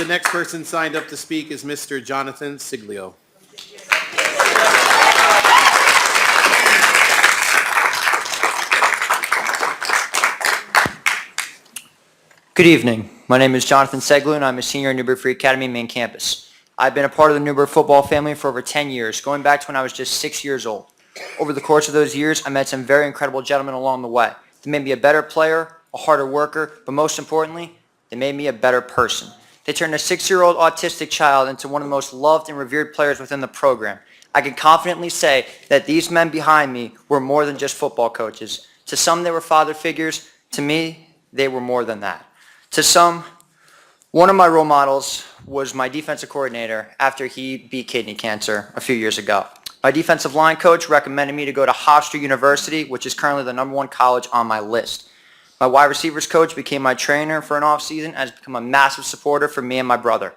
The next person signed up to speak is Mr. Jonathan Ceglio. Good evening. My name is Jonathan Ceglio, and I'm a senior at Newburgh Free Academy main campus. I've been a part of the Newburgh football family for over 10 years, going back to when I was just 6 years old. Over the course of those years, I met some very incredible gentlemen along the way. They made me a better player, a harder worker, but most importantly, they made me a better person. They turned a 6-year-old autistic child into one of the most loved and revered players within the program. I can confidently say that these men behind me were more than just football coaches. To some, they were father figures. To me, they were more than that. To some, one of my role models was my defensive coordinator after he beat kidney cancer a few years ago. My defensive line coach recommended me to go to Hofstra University, which is currently the #1 college on my list. My wide receivers coach became my trainer for an off-season and has become a massive supporter for me and my brother.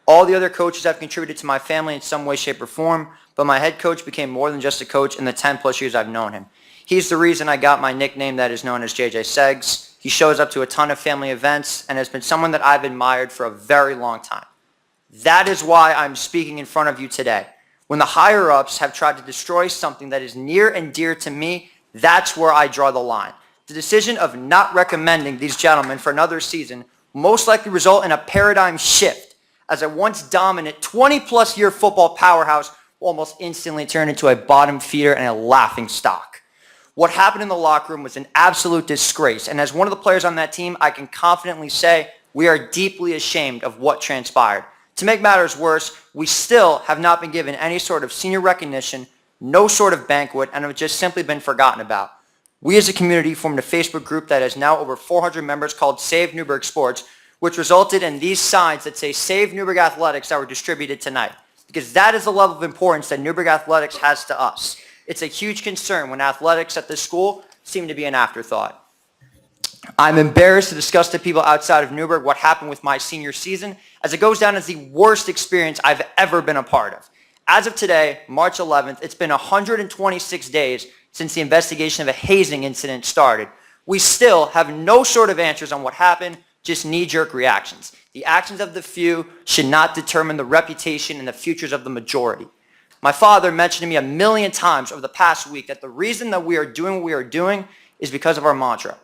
All the other coaches have contributed to my family in some way, shape, or form, but my head coach became more than just a coach in the 10-plus years I've known him. He's the reason I got my nickname that is known as JJ Cegs. He shows up to a ton of family events and has been someone that I've admired for a very long time. That is why I'm speaking in front of you today. When the higher-ups have tried to destroy something that is near and dear to me, that's where I draw the line. The decision of not recommending these gentlemen for another season will most likely result in a paradigm shift, as a once dominant 20-plus year football powerhouse will almost instantly turn into a bottom feeder and a laughing stock. What happened in the locker room was an absolute disgrace, and as one of the players on that team, I can confidently say we are deeply ashamed of what transpired. To make matters worse, we still have not been given any sort of senior recognition, no sort of banquet, and have just simply been forgotten about. We as a community formed a Facebook group that has now over 400 members called Save Newburgh Sports, which resulted in these signs that say Save Newburgh Athletics that were distributed tonight, because that is the level of importance that Newburgh Athletics has to us. It's a huge concern when athletics at this school seem to be an afterthought. I'm embarrassed to discuss to people outside of Newburgh what happened with my senior season, as it goes down as the worst experience I've ever been a part of. As of today, March 11th, it's been 126 days since the investigation of a hazing incident started. We still have no sort of answers on what happened, just knee-jerk reactions. The actions of the few should not determine the reputation and the futures of the majority. My father mentioned to me a million times over the past week that the reason that we are doing what we are doing is because of our mantra.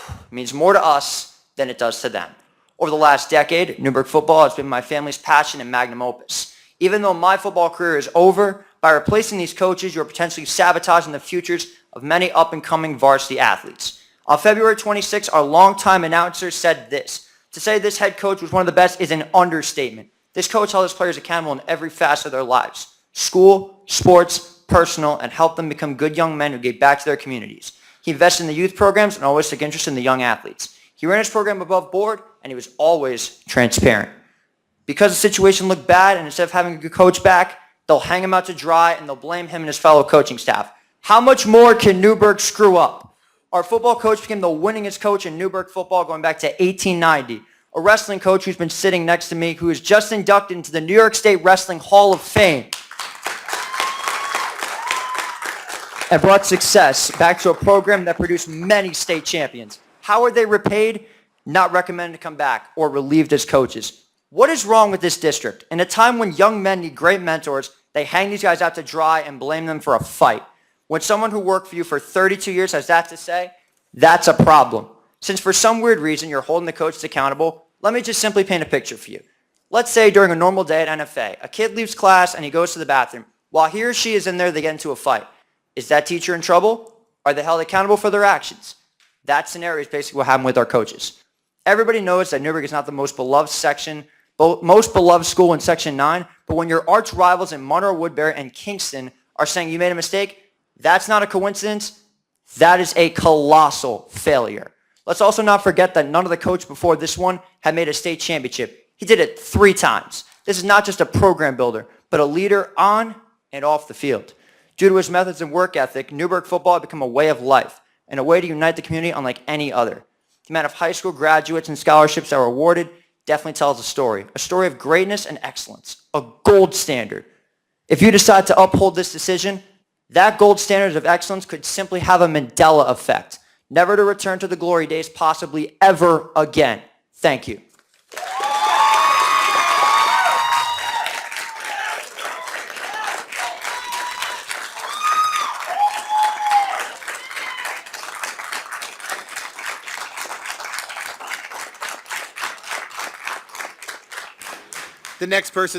It means more to us than it does to them. Over the last decade, Newburgh football has been my family's passion and magnum opus. Even though my football career is over, by replacing these coaches, you are potentially sabotaging the futures of many up-and-coming varsity athletes. On February 26, our longtime announcer said this: to say this head coach was one of the best is an understatement. This coach held his players accountable in every facet of their lives: school, sports, personal, and helped them become good young men who gave back to their communities. He invested in the youth programs and always took interest in the young athletes. He ran his program above board, and he was always transparent. Because the situation looked bad, and instead of having a good coach back, they'll hang him out to dry, and they'll blame him and his fellow coaching staff. How much more can Newburgh screw up? Our football coach became the winningest coach in Newburgh football going back to 1890. A wrestling coach who's been sitting next to me, who is just inducted into the New York State Wrestling Hall of Fame, and brought success back to a program that produced many state champions. How are they repaid? Not recommended to come back or relieved as coaches. What is wrong with this district? In a time when young men need great mentors, they hang these guys out to dry and blame them for a fight. When someone who worked for you for 32 years has that to say, that's a problem. Since for some weird reason you're holding the coaches accountable, let me just simply paint a picture for you. Let's say during a normal day at NFA, a kid leaves class and he goes to the bathroom. While he or she is in there, they get into a fight. Is that teacher in trouble? Are they held accountable for their actions? That scenario is basically what happened with our coaches. Everybody knows that Newburgh is not the most beloved school in Section 9, but when your arch rivals in Monroe, Woodbury, and Kingston are saying you made a mistake, that's not a coincidence. That is a colossal failure. Let's also not forget that none of the coaches before this one had made a state championship. He did it 3 times. This is not just a program builder, but a leader on and off the field. Due to his methods and work ethic, Newburgh football had become a way of life and a way to unite the community unlike any other. The amount of high school graduates and scholarships that were awarded definitely tells a story of greatness and excellence, a gold standard. If you decide to uphold this decision, that gold standard of excellence could simply have a Mandela effect, never to return to the glory days possibly ever again. Thank you. The next person